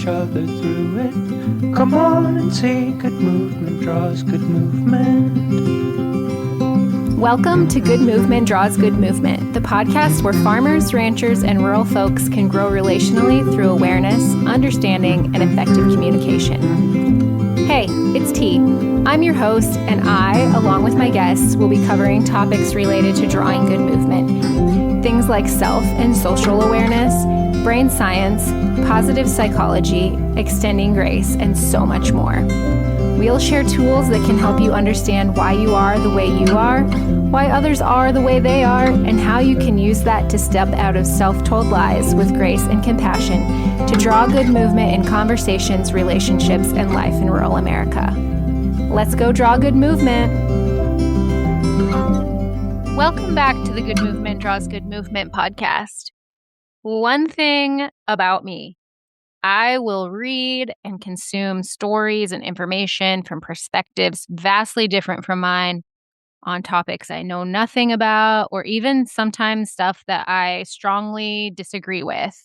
each other through it. Come on and see, good movement draws good movement. Welcome to Good Movement Draws Good Movement, the podcast where farmers, ranchers, and rural folks can grow relationally through awareness, understanding, and effective communication. Hey, it's T. I'm your host, and I, along with my guests, will be covering topics related to drawing good movement. Things like self and social awareness, brain science, positive psychology, extending grace, and so much more. We'll share tools that can help you understand why you are the way you are, why others are the way they are, and how you can use that to step out of self-told lies with grace and compassion to draw good movement in conversations, relationships, and life in rural America. Let's go draw good movement. Welcome back to the Good Movement Draws Good Movement podcast. One thing about me, I will read and consume stories and information from perspectives vastly different from mine on topics I know nothing about, or even sometimes stuff that I strongly disagree with,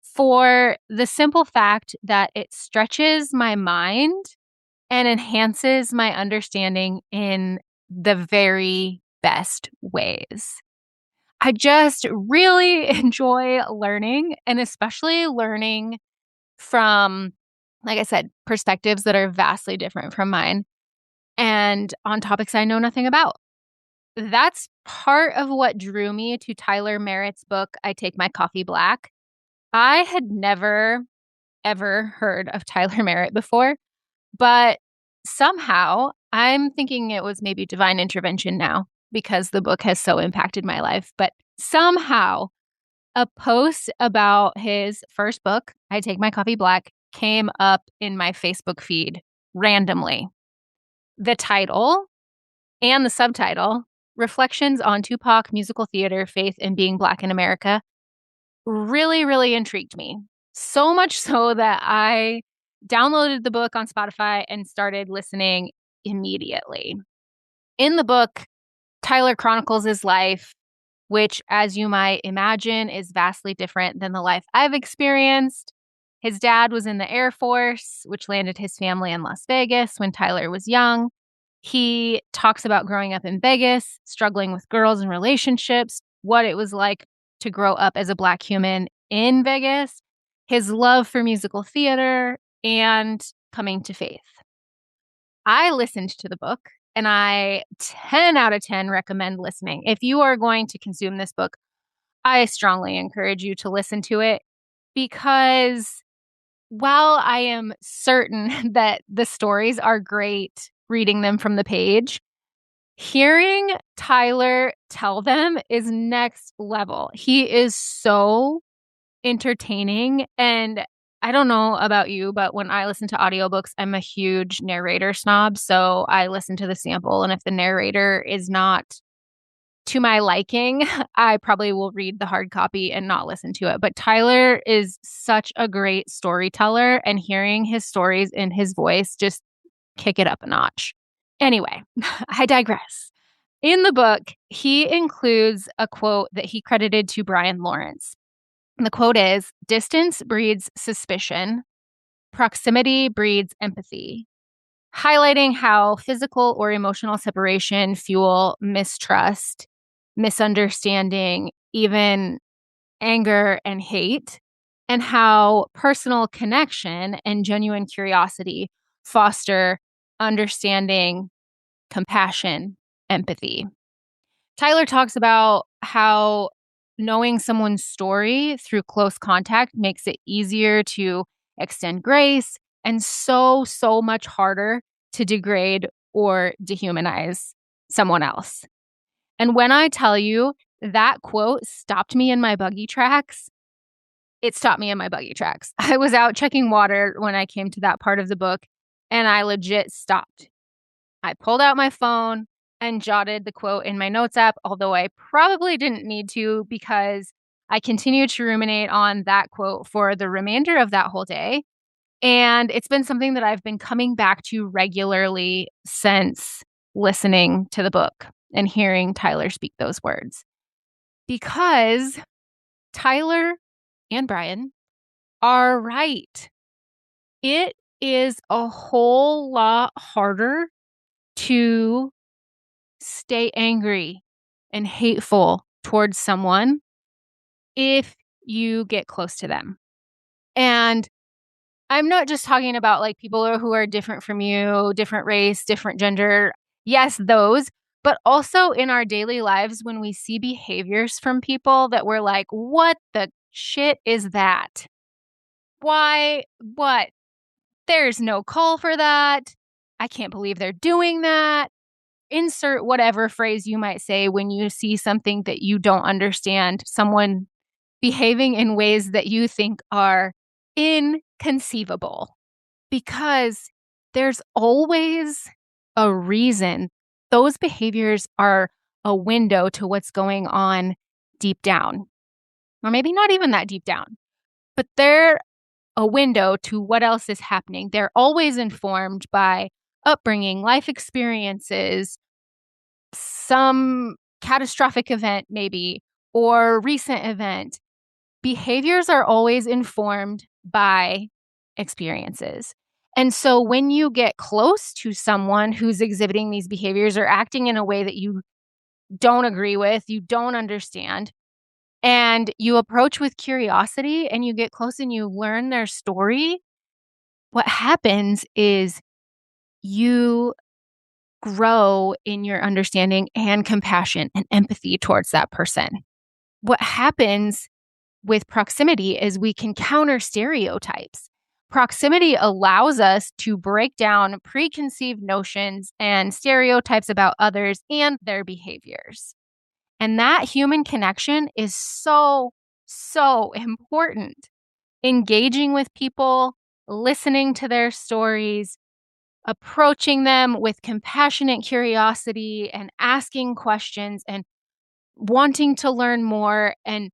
for the simple fact that it stretches my mind and enhances my understanding in the very best ways. I just really enjoy learning, and especially learning from, like I said, perspectives that are vastly different from mine and on topics I know nothing about. That's part of what drew me to Tyler Merritt's book, I Take My Coffee Black. I had never, ever heard of Tyler Merritt before, but somehow I'm thinking it was maybe divine intervention now because the book has so impacted my life. But somehow a post about his first book, I Take My Coffee Black, came up in my Facebook feed randomly. The title and the subtitle, Reflections on Tupac, Musical Theater, Faith, and Being Black in America, really, really intrigued me. So much so that I downloaded the book on Spotify and started listening immediately. In the book, Tyler chronicles his life, which, as you might imagine, is vastly different than the life I've experienced. His dad was in the Air Force, which landed his family in Las Vegas when Tyler was young. He talks about growing up in Vegas, struggling with girls and relationships, what it was like to grow up as a Black human in Vegas, his love for musical theater, and coming to faith. I listened to the book, and I 10 out of 10 recommend listening. If you are going to consume this book, I strongly encourage you to listen to it, because while I am certain that the stories are great reading them from the page, hearing Tyler tell them is next level. He is so entertaining, and I don't know about you, but when I listen to audiobooks, I'm a huge narrator snob, so I listen to the sample, and if the narrator is not to my liking, I probably will read the hard copy and not listen to it. But Tyler is such a great storyteller, and hearing his stories in his voice just kick it up a notch. Anyway, I digress. In the book, he includes a quote that he credited to Brian Lawrence. And the quote is, "Distance breeds suspicion. Proximity breeds empathy," highlighting how physical or emotional separation fuel mistrust, misunderstanding, even anger and hate, and how personal connection and genuine curiosity foster understanding, compassion, empathy. Tyler talks about how knowing someone's story through close contact makes it easier to extend grace and so much harder to degrade or dehumanize someone else. And when I tell you that quote stopped me in my buggy tracks, it stopped me in my buggy tracks. I was out checking water when I came to that part of the book, and I legit stopped. I pulled out my phone and jotted the quote in my notes app, although I probably didn't need to, because I continued to ruminate on that quote for the remainder of that whole day. And it's been something that I've been coming back to regularly since listening to the book and hearing Tyler speak those words. Because Tyler and Brian are right. it is a whole lot harder to stay angry and hateful towards someone if you get close to them. And I'm not just talking about like people who are different from you, different race, different gender. Yes, those, but also in our daily lives when we see behaviors from people that we're like, what the shit is that? Why? What? There's no call for that. I can't believe they're doing that. Insert whatever phrase you might say when you see something that you don't understand, someone behaving in ways that you think are inconceivable. Because there's always a reason. Those behaviors are a window to what's going on deep down. Or maybe not even that deep down, but they're a window to what else is happening. They're always informed by upbringing, life experiences, some catastrophic event, maybe, or recent event. Behaviors are always informed by experiences. And so when you get close to someone who's exhibiting these behaviors or acting in a way that you don't agree with, you don't understand, and you approach with curiosity and you get close and you learn their story, what happens is you grow in your understanding and compassion and empathy towards that person. What happens with proximity is we can counter stereotypes. Proximity allows us to break down preconceived notions and stereotypes about others and their behaviors. And that human connection is so, so important. Engaging with people, listening to their stories, approaching them with compassionate curiosity and asking questions and wanting to learn more and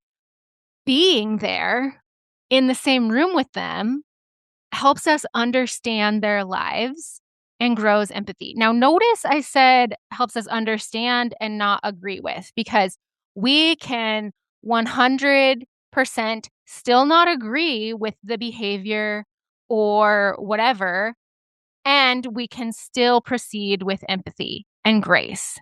being there in the same room with them helps us understand their lives and grows empathy. Now, notice I said helps us understand and not agree with, because we can 100% still not agree with the behavior or whatever, and we can still proceed with empathy and grace.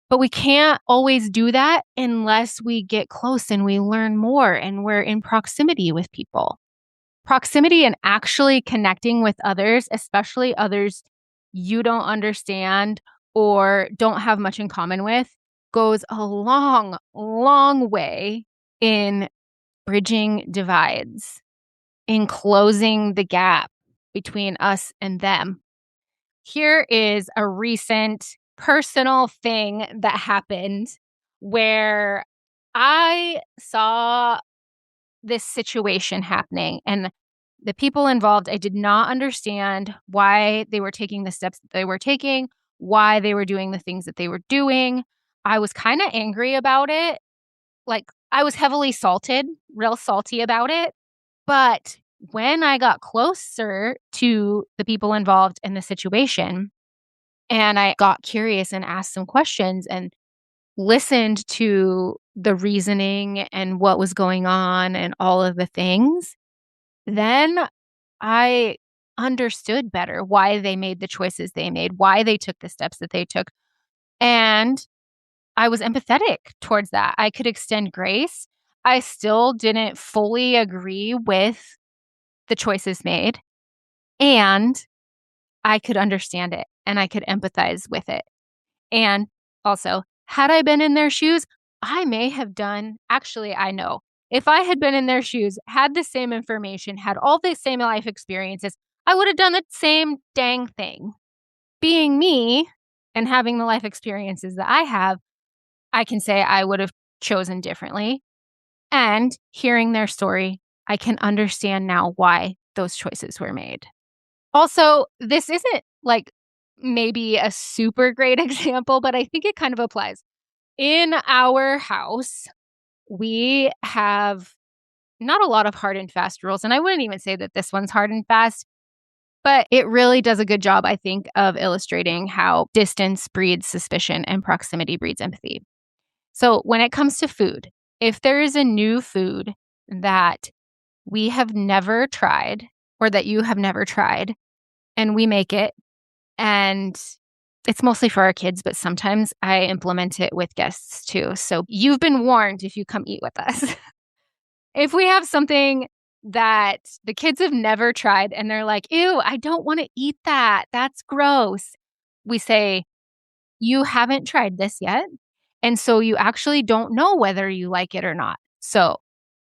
But we can't always do that unless we get close and we learn more and we're in proximity with people. Proximity and actually connecting with others, especially others you don't understand or don't have much in common with, goes a long, long way in bridging divides, in closing the gap between us and them. Here is a recent personal thing that happened where I saw this situation happening, and the people involved, I did not understand why they were taking the steps that they were taking, why they were doing the things that they were doing. I was kind of angry about it. Like, I was heavily salted, real salty about it. But when I got closer to the people involved in the situation, and I got curious and asked some questions and listened to the reasoning and what was going on and all of the things, then I understood better why they made the choices they made, why they took the steps that they took. And I was empathetic towards that. I could extend grace. I still didn't fully agree with the choices made, and I could understand it and I could empathize with it. And also, had I been in their shoes, I may have done, actually, I know. If I had been in their shoes, had the same information, had all the same life experiences, I would have done the same dang thing. Being me and having the life experiences that I have, I can say I would have chosen differently. And hearing their story, I can understand now why those choices were made. Also, this isn't like maybe a super great example, but I think it kind of applies. In our house, we have not a lot of hard and fast rules. And I wouldn't even say that this one's hard and fast, but it really does a good job, I think, of illustrating how distance breeds suspicion and proximity breeds empathy. So when it comes to food, if there is a new food that we have never tried or that you have never tried, and we make it. And it's mostly for our kids, but sometimes I implement it with guests too. So you've been warned if you come eat with us. If we have something that the kids have never tried and they're like, ew, I don't want to eat that. That's gross. We say, you haven't tried this yet. And so you actually don't know whether you like it or not. So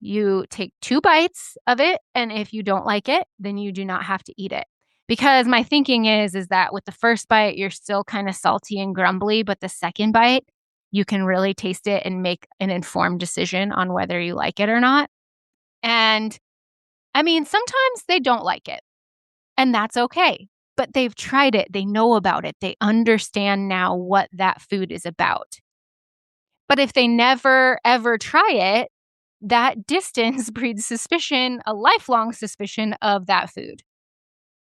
you take 2 bites of it. And if you don't like it, then you do not have to eat it. Because my thinking is that with the first bite, you're still kind of salty and grumbly. But the second bite, you can really taste it and make an informed decision on whether you like it or not. And I mean, sometimes they don't like it, and that's okay. But they've tried it. They know about it. They understand now what that food is about. But if they never, ever try it, that distance breeds suspicion, a lifelong suspicion of that food.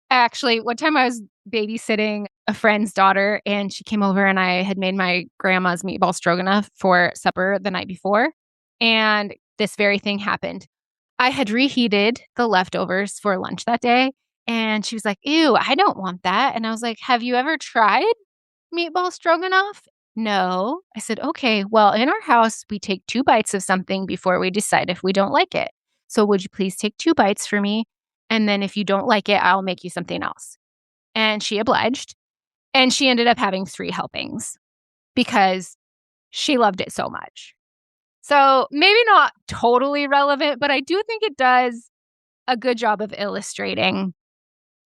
Actually, one time I was babysitting a friend's daughter, and she came over and I had made my grandma's meatball stroganoff for supper the night before. And this very thing happened. I had reheated the leftovers for lunch that day, and she was like, ew, I don't want that. And I was like, have you ever tried meatball stroganoff? No. I said, okay, well, in our house, we take 2 bites of something before we decide if we don't like it. So would you please take 2 bites for me? And then if you don't like it, I'll make you something else. And she obliged. And she ended up having 3 helpings because she loved it so much. So maybe not totally relevant, but I do think it does a good job of illustrating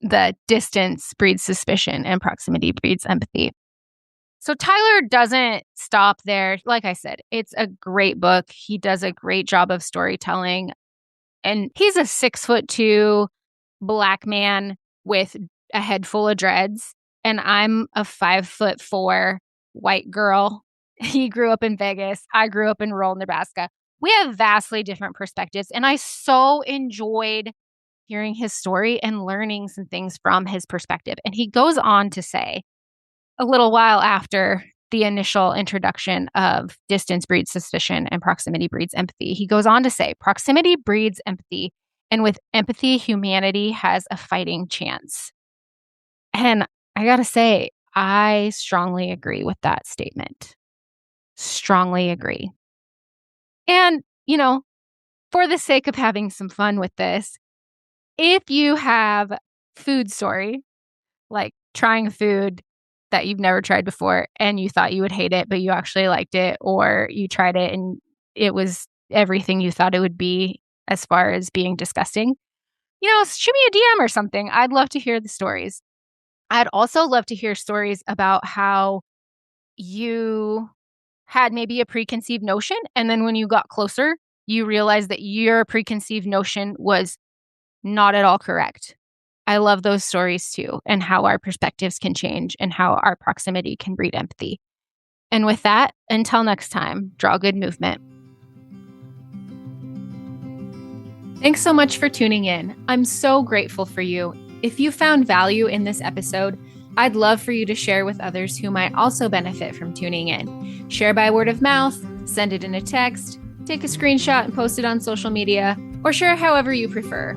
the distance breeds suspicion and proximity breeds empathy. So Tyler doesn't stop there. Like I said, it's a great book. He does a great job of storytelling. And he's a 6'2" Black man with a head full of dreads. And I'm a 5'4" white girl. He grew up in Vegas. I grew up in rural Nebraska. We have vastly different perspectives. And I so enjoyed hearing his story and learning some things from his perspective. And he goes on to say, a little while after the initial introduction of distance breeds suspicion and proximity breeds empathy, he goes on to say, proximity breeds empathy, and with empathy, humanity has a fighting chance. And I gotta say, I strongly agree with that statement. Strongly agree. And, for the sake of having some fun with this, if you have food story, like trying a food that you've never tried before and you thought you would hate it, but you actually liked it, or you tried it and it was everything you thought it would be as far as being disgusting, shoot me a DM or something. I'd love to hear the stories. I'd also love to hear stories about how you had maybe a preconceived notion, and then when you got closer, you realized that your preconceived notion was not at all correct. I love those stories too, and how our perspectives can change and how our proximity can breed empathy. And with that, until next time, draw good movement. Thanks so much for tuning in. I'm so grateful for you. If you found value in this episode, I'd love for you to share with others who might also benefit from tuning in. Share by word of mouth, send it in a text, take a screenshot and post it on social media, or share however you prefer.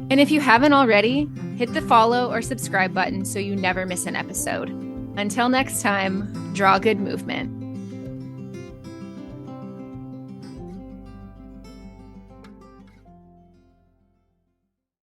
And if you haven't already, hit the follow or subscribe button so you never miss an episode. Until next time, draw good movement.